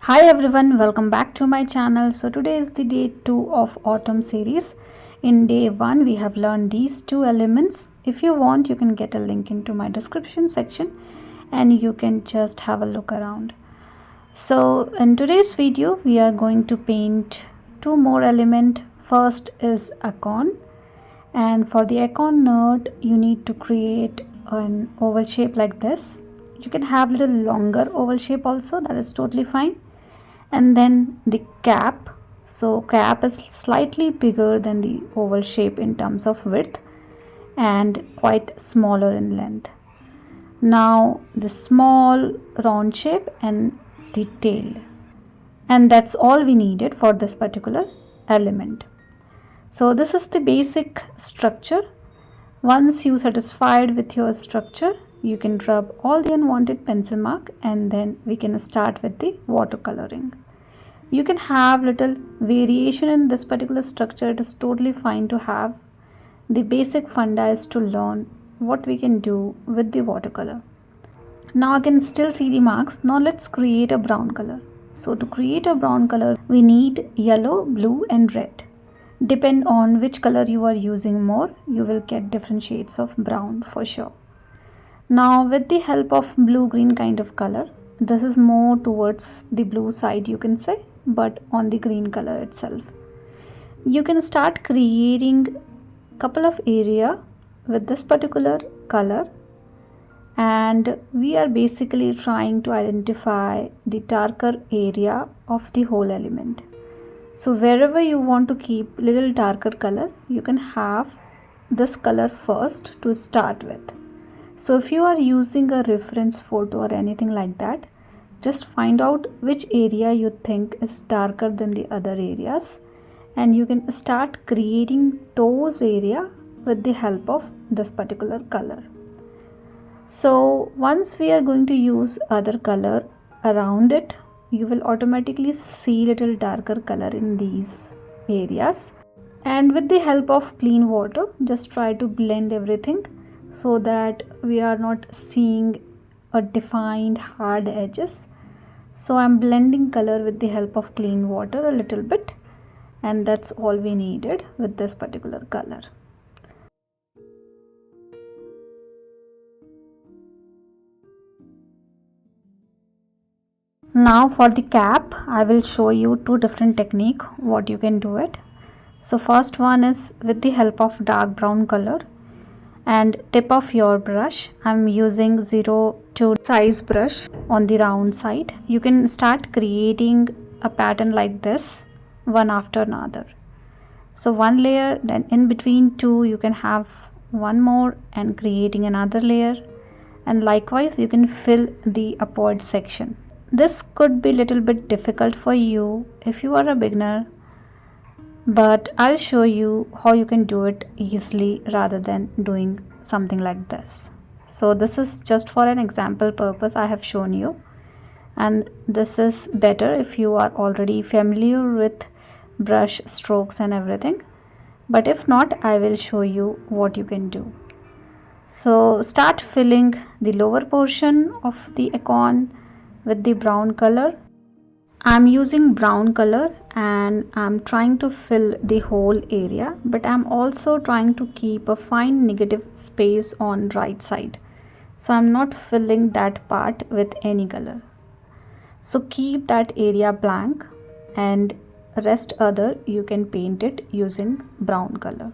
Hi everyone, welcome back to my channel. So today is the day 2 of autumn series. In day 1 we have learned these two elements. If you want, you can get a link into my description section and you can just have a look around. So in today's video we are going to paint two more elements. First is Acorn, and for the Acorn node you need to create an oval shape like this. You can have little longer oval shape also, that is totally fine. And then the cap, so cap is slightly bigger than the oval shape in terms of width and quite smaller in length. Now the small round shape and the tail, and that's all we needed for this particular element. So this is the basic structure. Once you satisfied with your structure, you can rub all the unwanted pencil mark and then we can start with the watercoloring. You can have little variation in this particular structure. It is totally fine to have. The basic funda is to learn what we can do with the watercolor. Now I can still see the marks. Now let's create a brown color. So to create a brown color, we need yellow, blue and red. Depend on which color you are using more, you will get different shades of brown for sure. Now with the help of blue-green kind of color, this is more towards the blue side you can say, but on the green color itself. You can start creating couple of area with this particular color, and we are basically trying to identify the darker area of the whole element. So wherever you want to keep little darker color, you can have this color first to start with. So if you are using a reference photo or anything like that, just find out which area you think is darker than the other areas and you can start creating those area with the help of this particular color. So once we are going to use other color around it, you will automatically see little darker color in these areas, and with the help of clean water just try to blend everything so that we are not seeing a defined hard edges. So I'm blending color with the help of clean water a little bit, and that's all we needed with this particular color. Now for the cap, I will show you two different technique what you can do it. So first one is with the help of dark brown color and tip of your brush. I'm using 02 size brush on the round side. You can start creating a pattern like this, one after another. So one layer, then in between two you can have one more and creating another layer, and likewise you can fill the upward section. This could be little bit difficult for you if you are a beginner, but I'll show you how you can do it easily rather than doing something like this. So this is just for an example purpose I have shown you, and this is better if you are already familiar with brush strokes and everything, but if not, I will show you what you can do. So start filling the lower portion of the acorn with the brown color. I'm using brown color and I'm trying to fill the whole area, but I'm also trying to keep a fine negative space on right side. So I'm not filling that part with any color. So keep that area blank and rest other you can paint it using brown color.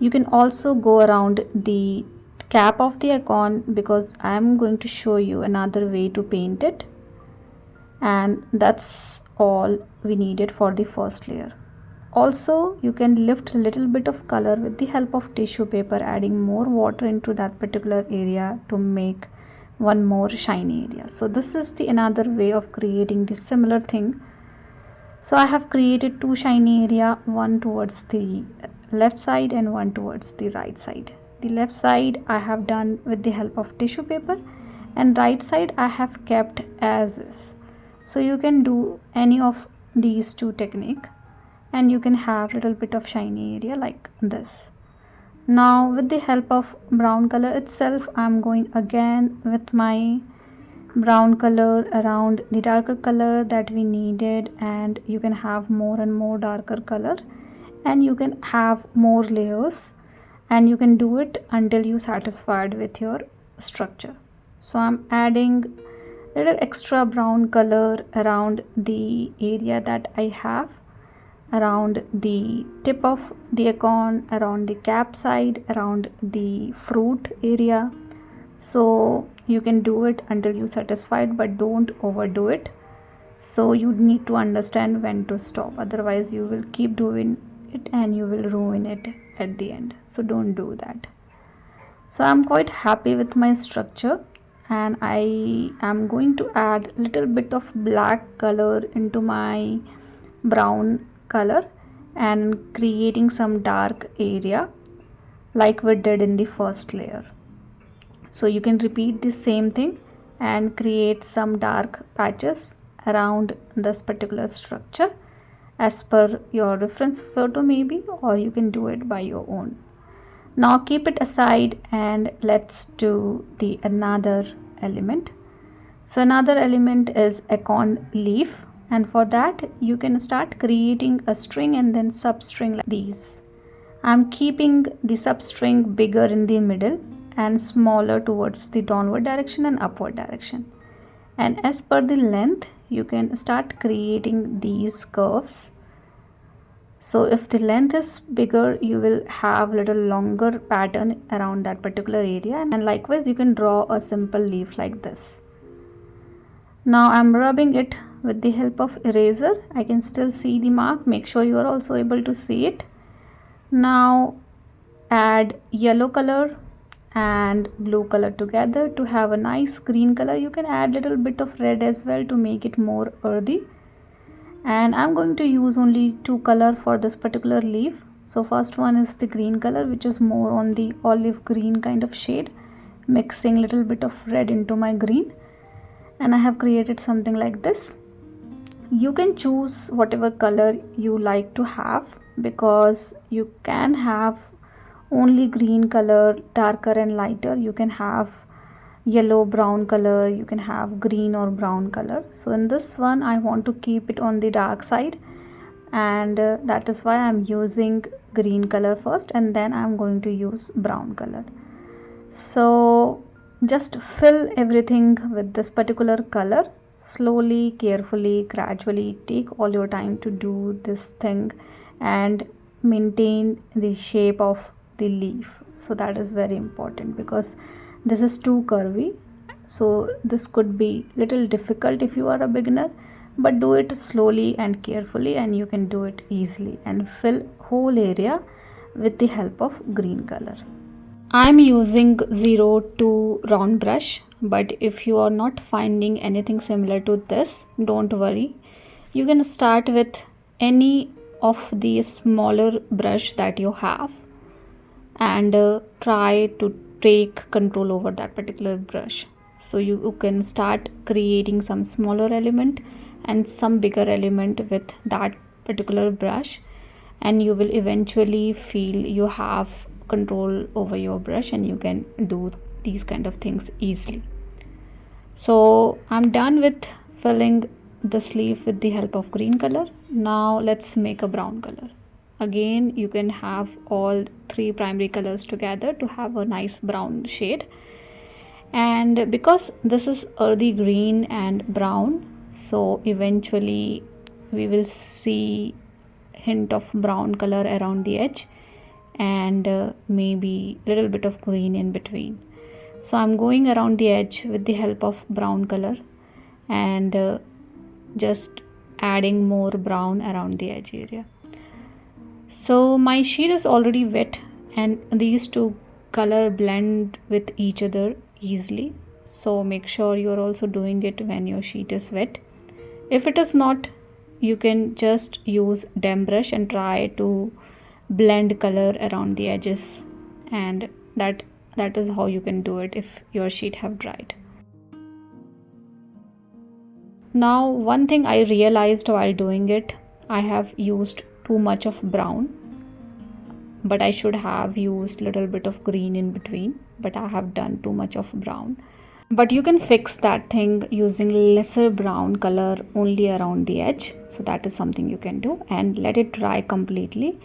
You can also go around the cap of the acorn because I'm going to show you another way to paint it, and that's all we needed for the first layer. Also you can lift a little bit of color with the help of tissue paper, adding more water into that particular area to make one more shiny area. So this is the another way of creating the similar thing. So I have created two shiny area, one towards the left side and one towards the right side. The left side I have done with the help of tissue paper, and right side I have kept as is. So you can do any of these two technique and you can have little bit of shiny area like this. Now with the help of brown color itself, I'm going again with my brown color around the darker color that we needed, and you can have more and more darker color, and you can have more layers, and you can do it until you satisfied with your structure. So I'm adding little extra brown color around the area that I have, around the tip of the acorn, around the cap side, around the fruit area. So you can do it until you satisfied, but don't overdo it. So you need to understand when to stop, otherwise you will keep doing it and you will ruin it at the end. So don't do that. So I'm quite happy with my structure, and I am going to add little bit of black color into my brown color and creating some dark area like we did in the first layer. So you can repeat the same thing and create some dark patches around this particular structure as per your reference photo maybe, or you can do it by your own. Now keep it aside and let's do the another element. So another element is acorn leaf, and for that you can start creating a string and then substring like these. I'm keeping the substring bigger in the middle and smaller towards the downward direction and upward direction. And as per the length, you can start creating these curves. So if the length is bigger, you will have little longer pattern around that particular area, and likewise you can draw a simple leaf like this. Now I'm rubbing it with the help of eraser. I can still see the mark. Make sure you are also able to see it. Now add yellow color and blue color together to have a nice green color. You can add little bit of red as well to make it more earthy, and I'm going to use only two color for this particular leaf. So first one is the green color, which is more on the olive green kind of shade, mixing little bit of red into my green, and I have created something like this. You can choose whatever color you like to have, because you can have only green color, darker and lighter. You can have yellow, brown color, you can have green or brown color. So in this one I want to keep it on the dark side, and that is why I'm using green color first, and then I'm going to use brown color. So just fill everything with this particular color slowly, carefully, gradually. Take all your time to do this thing and maintain the shape of the leaf. So that is very important, because this is too curvy, so this could be little difficult if you are a beginner, but do it slowly and carefully and you can do it easily, and fill whole area with the help of green color. I'm using 02 round brush, but if you are not finding anything similar to this, don't worry. You can start with any of the smaller brush that you have, and try to take control over that particular brush. So you can start creating some smaller element and some bigger element with that particular brush, and you will eventually feel you have control over your brush and you can do these kind of things easily. So I'm done with filling the sleeve with the help of green color. Now let's make a brown color. Again, you can have all three primary colors together to have a nice brown shade. And because this is earthy green and brown, so eventually we will see hint of brown color around the edge, and maybe little bit of green in between. So I'm going around the edge with the help of brown color, and just adding more brown around the edge area. So my sheet is already wet, and these two color blend with each other easily. So make sure you're also doing it when your sheet is wet. If it is not, you can just use damp brush and try to blend color around the edges, and that is how you can do it if your sheet have dried. Now one thing I realized while doing it, I have used too much of brown, but I should have used little bit of green in between, but I have done too much of brown. But you can fix that thing using lesser brown color only around the edge. So that is something you can do, and let it dry completely.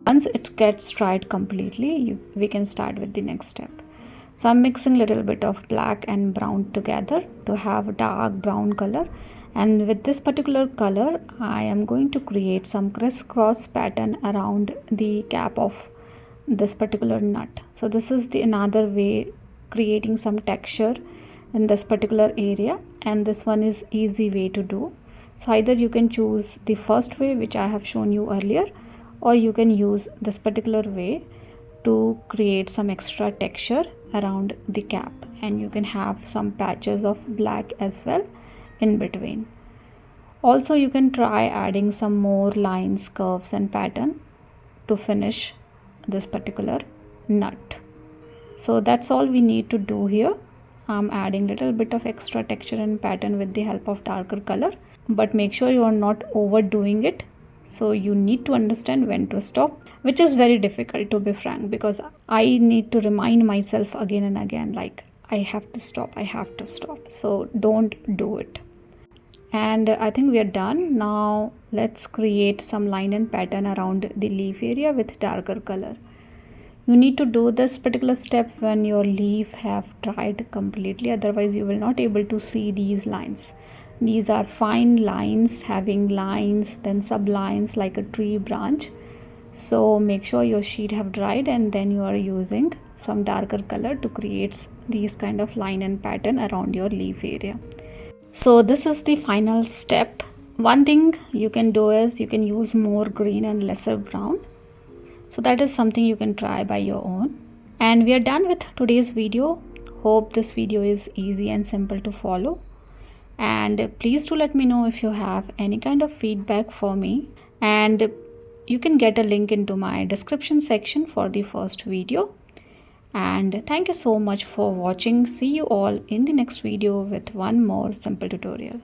Once it gets dried completely, we can start with the next step. So I'm mixing a little bit of black and brown together to have a dark brown color. And with this particular color, I am going to create some crisscross pattern around the cap of this particular nut. So this is the another way creating some texture in this particular area, and this one is easy way to do. So either you can choose the first way which I have shown you earlier, or you can use this particular way to create some extra texture around the cap, and you can have some patches of black as well in between. Also you can try adding some more lines, curves and pattern to finish this particular nut. So that's all we need to do here. I'm adding little bit of extra texture and pattern with the help of darker color, but make sure you are not overdoing it. So you need to understand when to stop, which is very difficult, to be frank, because I need to remind myself again and again, like I have to stop. So don't do it. And I think we are done. Now let's create some line and pattern around the leaf area with darker color. You need to do this particular step when your leaf have dried completely, otherwise you will not able to see these lines. These are fine lines having lines, then sublines like a tree branch. So make sure your sheet have dried, and then you are using some darker color to create these kind of line and pattern around your leaf area. So this is the final step. One thing you can do is you can use more green and lesser brown. So that is something you can try by your own. And we are done with today's video. Hope this video is easy and simple to follow. And please do let me know if you have any kind of feedback for me. And you can get a link into my description section for the first video. And thank you so much for watching. See you all in the next video with one more simple tutorial.